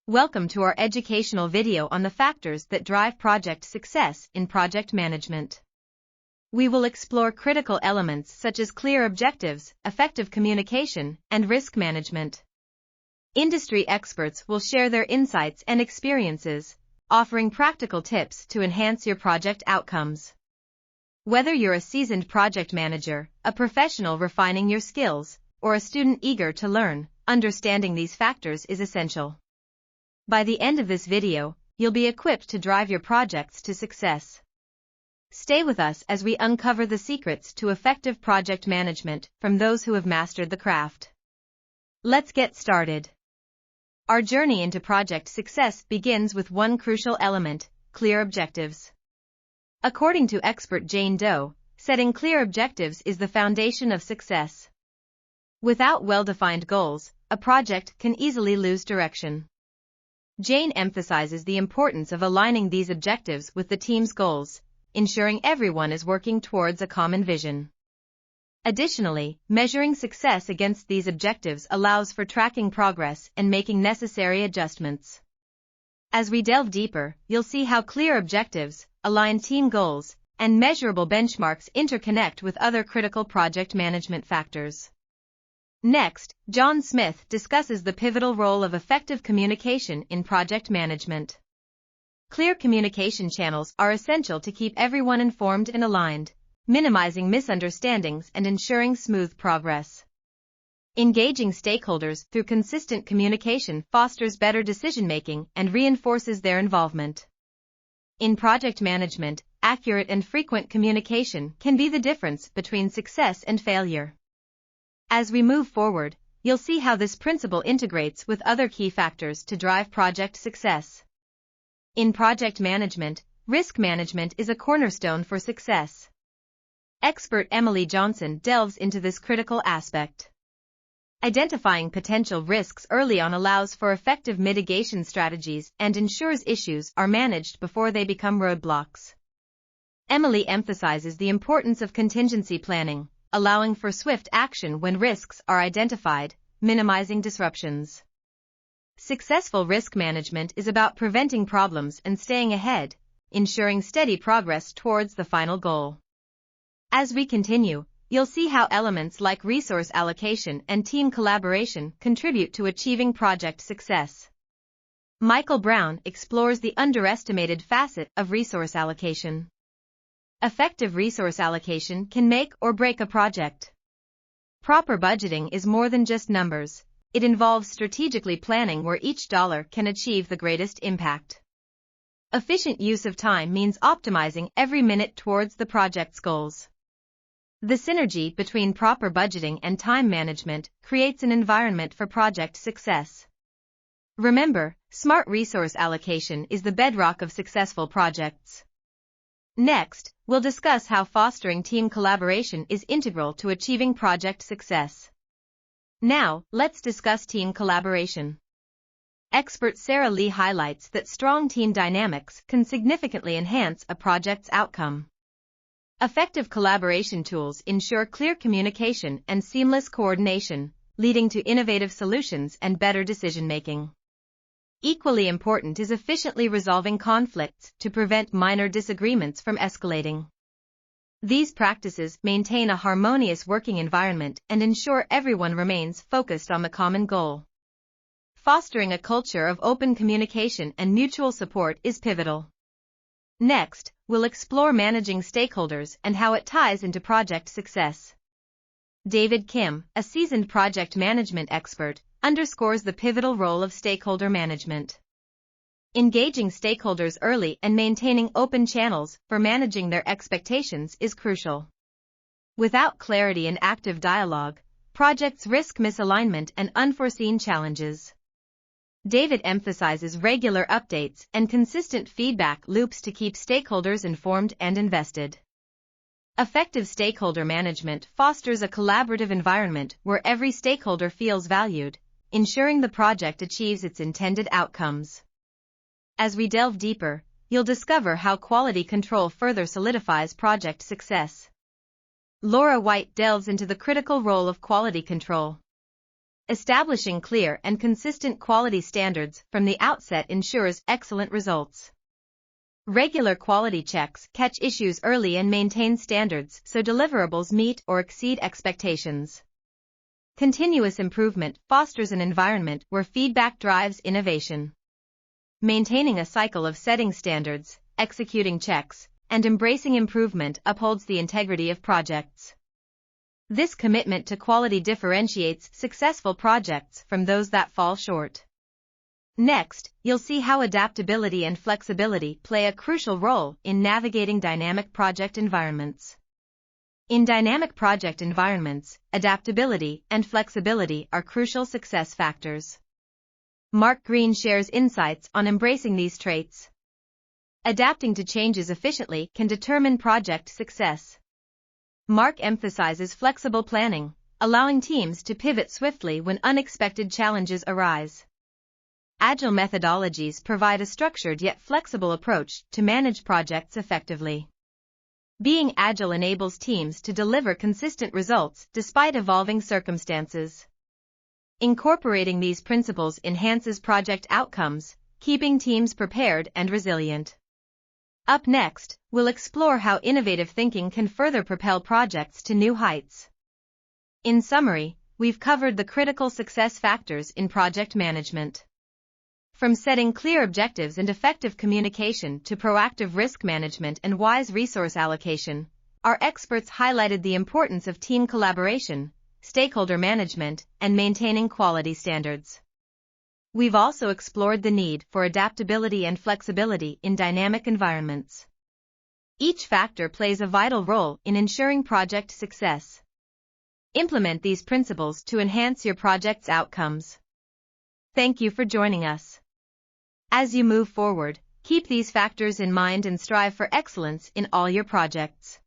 Welcome to our educational video on the factors that drive project success in project management. We will explore critical elements such as clear objectives, effective communication, and risk management. Industry experts will share their insights and experiences, offering practical tips to enhance your project outcomes. Whether you're a seasoned project manager, a professional refining your skills, or a student eager to learn, understanding these factors is essential. By the end of this video, you'll be equipped to drive your projects to success. Stay with us as we uncover the secrets to effective project management from those who have mastered the craft. Let's get started. Our journey into project success begins with one crucial element: clear objectives. According to expert Jane Doe, setting clear objectives is the foundation of success. Without well-defined goals, a project can easily lose direction. Jane emphasizes the importance of aligning these objectives with the team's goals, ensuring everyone is working towards a common vision. Additionally, measuring success against these objectives allows for tracking progress and making necessary adjustments. As we delve deeper, you'll see how clear objectives, aligned team goals, and measurable benchmarks interconnect with other critical project management factors. Next, John Smith discusses the pivotal role of effective communication in project management. Clear communication channels are essential to keep everyone informed and aligned, minimizing misunderstandings and ensuring smooth progress. Engaging stakeholders through consistent communication fosters better decision-making and reinforces their involvement. In project management, accurate and frequent communication can be the difference between success and failure. As we move forward, you'll see how this principle integrates with other key factors to drive project success. In project management, risk management is a cornerstone for success. Expert Emily Johnson delves into this critical aspect. Identifying potential risks early on allows for effective mitigation strategies and ensures issues are managed before they become roadblocks. Emily emphasizes the importance of contingency planning, allowing for swift action when risks are identified, minimizing disruptions. Successful risk management is about preventing problems and staying ahead, ensuring steady progress towards the final goal. As we continue, you'll see how elements like resource allocation and team collaboration contribute to achieving project success. Michael Brown explores the underestimated facet of resource allocation. Effective resource allocation can make or break a project. Proper budgeting is more than just numbers. It involves strategically planning where each dollar can achieve the greatest impact. Efficient use of time means optimizing every minute towards the project's goals. The synergy between proper budgeting and time management creates an environment for project success. Remember, smart resource allocation is the bedrock of successful projects. Next, we'll discuss how fostering team collaboration is integral to achieving project success. Now, let's discuss team collaboration. Expert Sarah Lee highlights that strong team dynamics can significantly enhance a project's outcome. Effective collaboration tools ensure clear communication and seamless coordination, leading to innovative solutions and better decision-making. Equally important is efficiently resolving conflicts to prevent minor disagreements from escalating. These practices maintain a harmonious working environment and ensure everyone remains focused on the common goal. Fostering a culture of open communication and mutual support is pivotal. Next, we'll explore managing stakeholders and how it ties into project success. David Kim, a seasoned project management expert, underscores the pivotal role of stakeholder management. Engaging stakeholders early and maintaining open channels for managing their expectations is crucial. Without clarity and active dialogue, projects risk misalignment and unforeseen challenges. David emphasizes regular updates and consistent feedback loops to keep stakeholders informed and invested. Effective stakeholder management fosters a collaborative environment where every stakeholder feels valued, ensuring the project achieves its intended outcomes. As we delve deeper, you'll discover how quality control further solidifies project success. Laura White delves into the critical role of quality control. Establishing clear and consistent quality standards from the outset ensures excellent results. Regular quality checks catch issues early and maintain standards so deliverables meet or exceed expectations. Continuous improvement fosters an environment where feedback drives innovation. Maintaining a cycle of setting standards, executing checks, and embracing improvement upholds the integrity of projects. This commitment to quality differentiates successful projects from those that fall short. Next, you'll see how adaptability and flexibility play a crucial role in navigating dynamic project environments. In dynamic project environments, adaptability and flexibility are crucial success factors. Mark Green shares insights on embracing these traits. Adapting to changes efficiently can determine project success. Mark emphasizes flexible planning, allowing teams to pivot swiftly when unexpected challenges arise. Agile methodologies provide a structured yet flexible approach to manage projects effectively. Being agile enables teams to deliver consistent results despite evolving circumstances. Incorporating these principles enhances project outcomes, keeping teams prepared and resilient. Up next, we'll explore how innovative thinking can further propel projects to new heights. In summary, we've covered the critical success factors in project management. From setting clear objectives and effective communication to proactive risk management and wise resource allocation, our experts highlighted the importance of team collaboration, stakeholder management, and maintaining quality standards. We've also explored the need for adaptability and flexibility in dynamic environments. Each factor plays a vital role in ensuring project success. Implement these principles to enhance your project's outcomes. Thank you for joining us. As you move forward, keep these factors in mind and strive for excellence in all your projects.